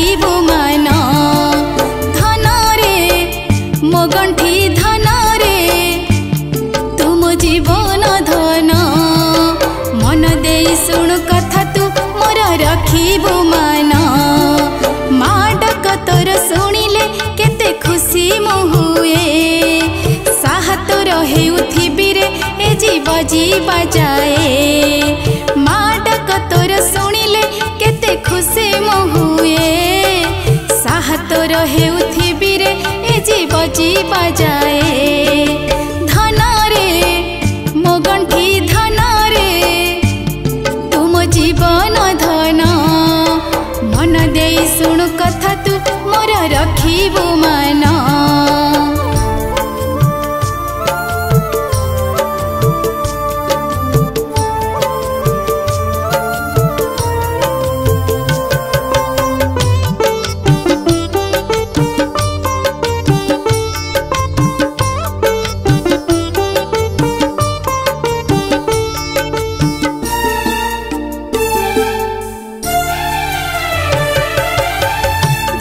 रखिबु मान धन रे मो गंठी धन रे तुम जीवन धन मन दे शुण कथा तू मोर रखिबु मान माँ डाक तोर शुणिले केते खुशी मो हुए साहा तोर हेउथिबि रे ए जीव जीवा जाए माँ डाक तोर शुणिले केते खुशी मो हुए साहा तोर हेउथिबि रे ए जीव जीवा जाए धन रे मो गंठी धन रे तुम जीवन धन मन दे शुण कथा तू मोर रखिबु मान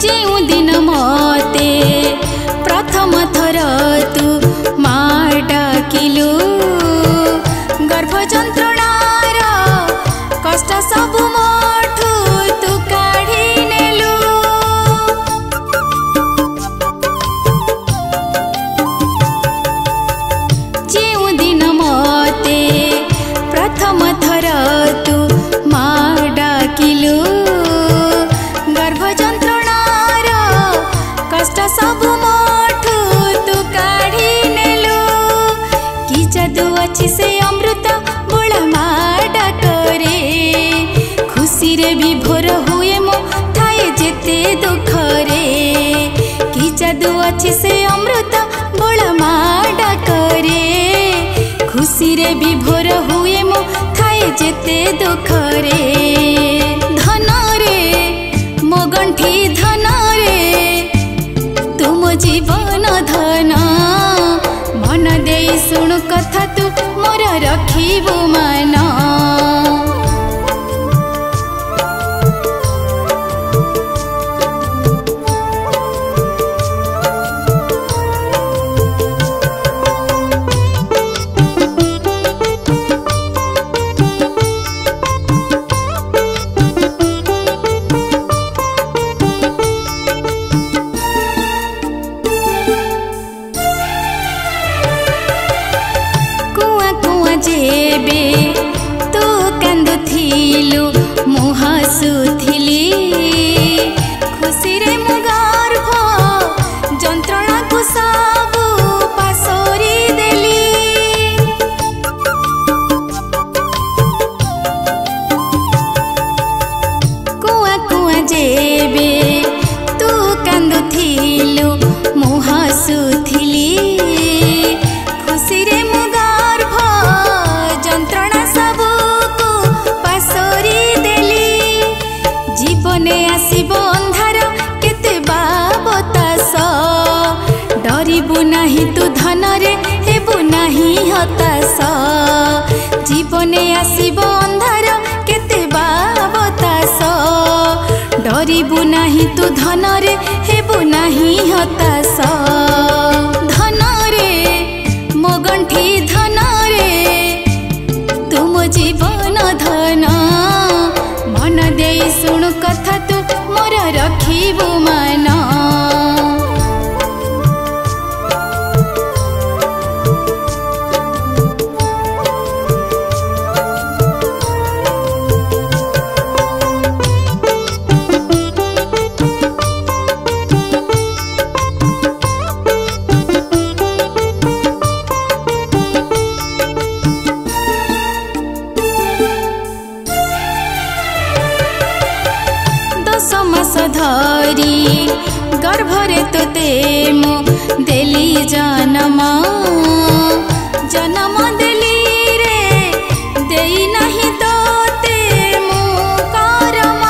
जेउ दिन मते प्रथम थर तू माँ डाकिलु गर्भ जंत्रणार कष्ट सबु मोठू तू काढ़ी नेलु जेउ दिन मते प्रथम थर तू माँ डाकिलु गर्भ कष्ट सबु मोठू तू काढ़ी नेलु कि जादू अच्छी से अमृत बोला माँ डाकरे खुशी रे विभोर हुए मो थाए जेते दुख रे कि जादू अच्छी से अमृत बोला माँ डाकरे खुशी रे विभोर हुए मो थाए जेते दुख रे धन रे मो गंठी धन रे तुम जीवन धन मन दे शुण कथा तू मोर रखिबु मान जेबे तू कांदुथिलु मु हसुथिली खुशी रे मु गर्भ जंत्रणा को सबु पासोरी देली कुआ कुआ जेबे तू कांदुथिलु मु हसुथिली खुशी रे मु जंत्रणा सबको पासोरी देली जीवने आसीब अंधार केते बाबतास डरिबु नाही तू धन रे हेबु नाही हताश जीवने आसीब अंधार केते बाबतास डरिबु नाही तू धन रे हेबु नाही हताश धन रे मो गंठी धन रे तुम जीवन धन मन दे शुण कथा तू मोर रखिबु मान मास धरी गर्भरे तोते मु देली जन्म जन्म देली रे देई नहीं तोते मु करम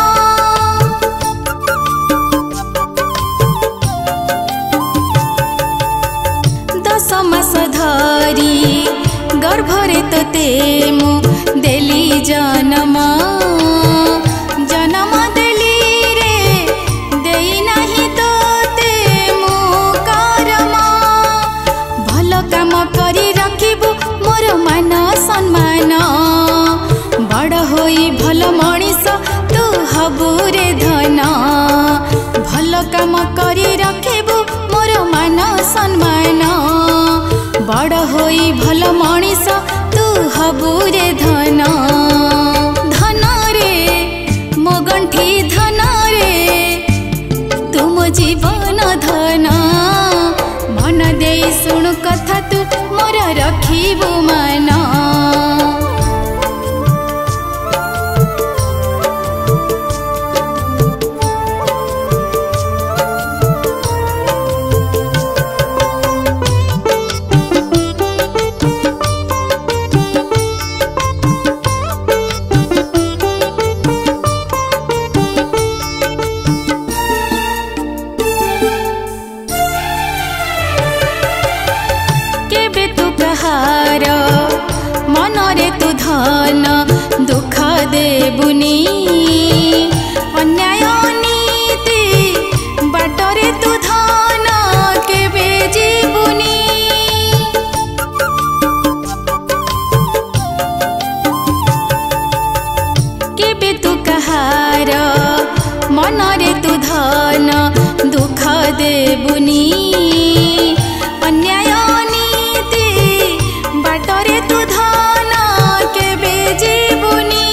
10 मास धरी गर्भरे तोते मु देली जन्म जन्म देली रे काम करी रखिबु मोर मान सम्मान बड़ होई भल मनीष तू हबु रे धन धन रे मो गंठी धन रे तुम जीवन धन मन दे शुणु कथा तू मोर रखिबु मान मनरे तू धन दुख देबुनी अन्याय नीति बाटरे तू धन केबे जीबुनी केबे तू कहार मनरे तू धन दुख देबुनी अन्याय बाटरे तू धन केबे जीबुनी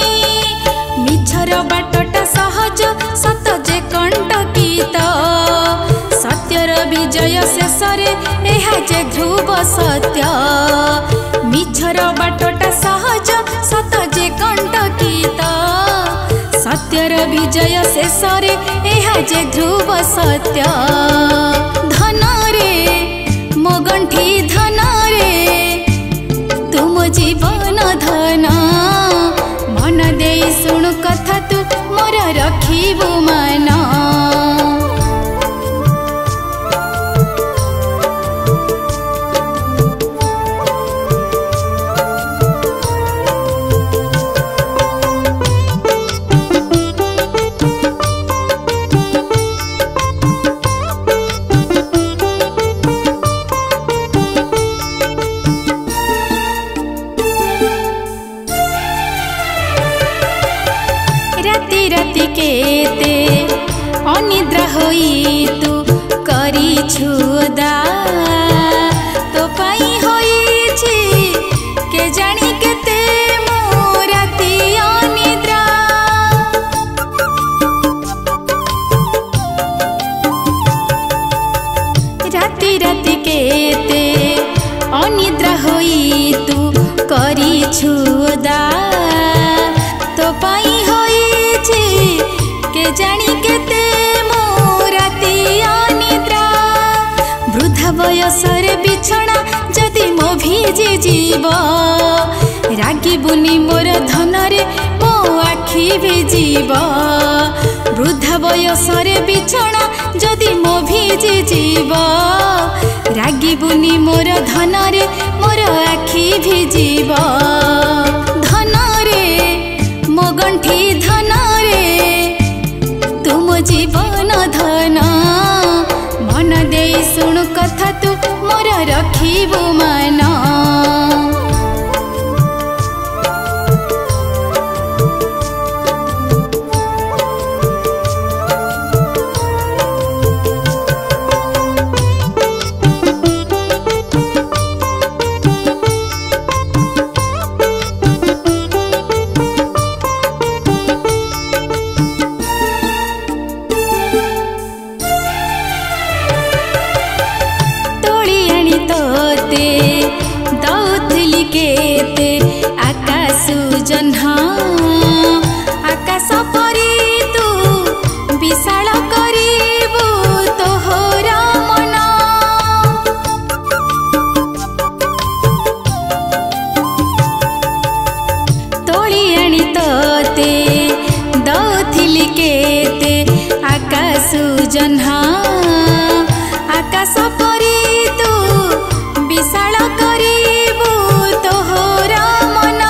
मिछर बाटटा सहज सत जे कंटकित सत्यर विजय शेषरे एहा जे ध्रुव सत्य मिछर बाटटा सहज सत जे कंटकित सत्यर विजय शेषरे एहा जे ध्रुव सत्य धन रे मो गंठी धन रे तुम जीवन धन मन दे शुणु कथा तू मोर रखिबु मान राति राति केते अनिद्रा होई तू करी छुदा तो पाई होई छी के जानी केते मो राति अनिद्रा राति राति केते अनिद्रा होई तू करी छुदा तो पाई के जानी केते मो राति अनिद्रा वृद्धा बयसरे बिछଣା जदि मो भिजी जीव रागी बुनी मोर धन रे मो आखि भिजीव वृद्धा बयसरे बिछଣା जदि मो भिजी जीव रागी बुनी मोर धन रे मोर आखि भिजीव धन रे मो गंठी धन रे तुम जीवन धन मन दे शुणु कथा तू मोर रखिबु मान दौथली केते आकाश जह्न आकाश परी तू विशाल करिबु तोहर मन तोली आनी तोते दौथली केते आकाश जह्न आकाश परी तू विशाल करिबु तोहर मन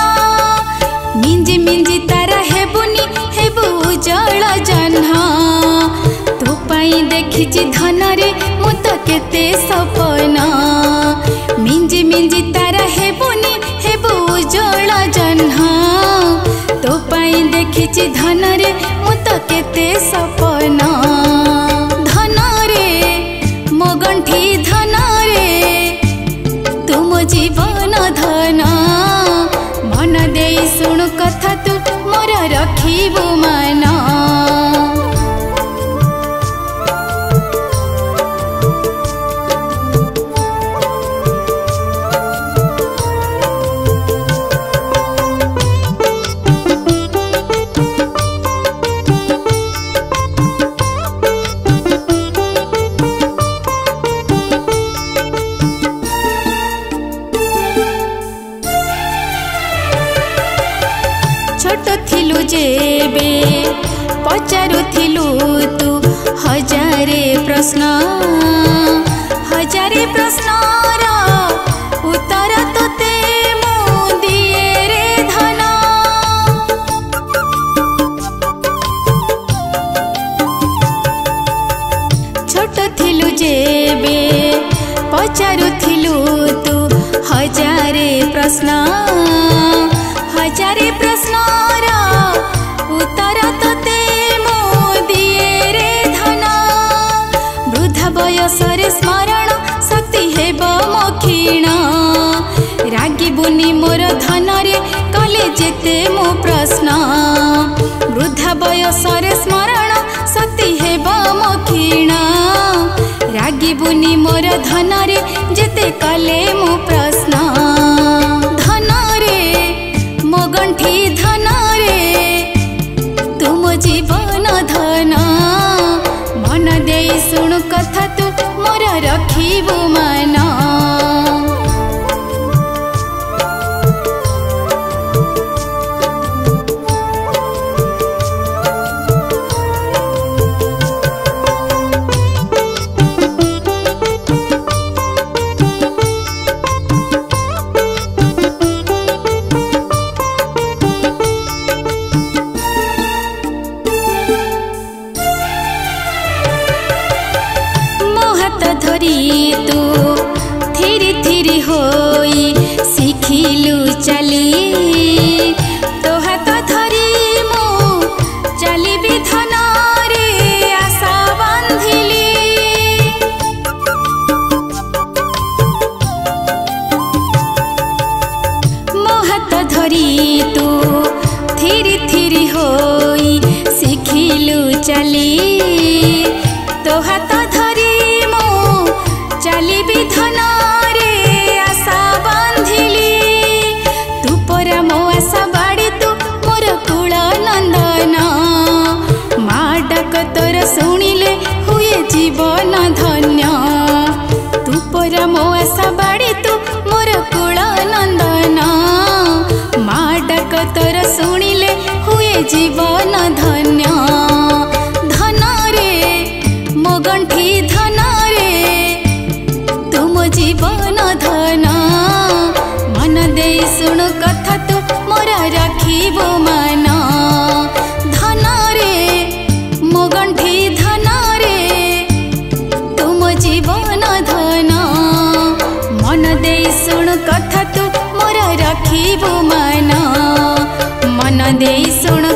मिंजी मिंजी तारा हेबुनी हेबु उज्जवल जह्न तो पाई देखिछि धन रे मु तो केते सपन मिंजी मिंजी तारा हेबुनी हेबु उज्जवल जह्न तो पाई देखिछि धन रे मु तो केते सपन धन जेबे पचारुथिलु तू हजारे प्रश्न रा उत्तर तोते मु दिए रे धन। छोट थिलु जेबे पचारुथिलु तू हजारे प्रश्न रा उत्तर तोते मु दिए रे धन। वृद्धा बयसरे स्मरण शक्ति हेब मो क्षीण रागिबुनी मोर धन रे कले जेते मो प्रश्न। वृद्धा बयसरे स्मरण शक्ति हेब मो क्षीण रागिबुनी मोर धन रे जेते कले मो प्रश्न। धन रे मो गंठी धन रे तुम जीवन धन मन दे शुणु कथा तू मोर रखिबु मान। धरी तू थिरी थिरी होई शिखिलु चली तो हाथ धरी मु चली भी धन रे आशा बांधिली। मो हाथ धरी तू थिरी थिरी होई शिखिलु चली तो हाथ धरी चली भी धन रे आशा बांधिली। तू परा मो आशा बाड़ी तू मोर कुल नंदन मा डाक तोर शुणिले हुए जीवन धन्य। तू परा मो आशा बाड़ी तू मोर कुल नंदन मा डाक तोर शुणिले हुए जीवन धन्य। धन रे मो गंठी धन जीवन धन मन दे शुणु कथा तू मोर रखिबु मान। धन रे मो गंठी धन रे तुम जीवन धन मन दे शुणु कथा तू मोर रखिबु मान। मन दे शुणु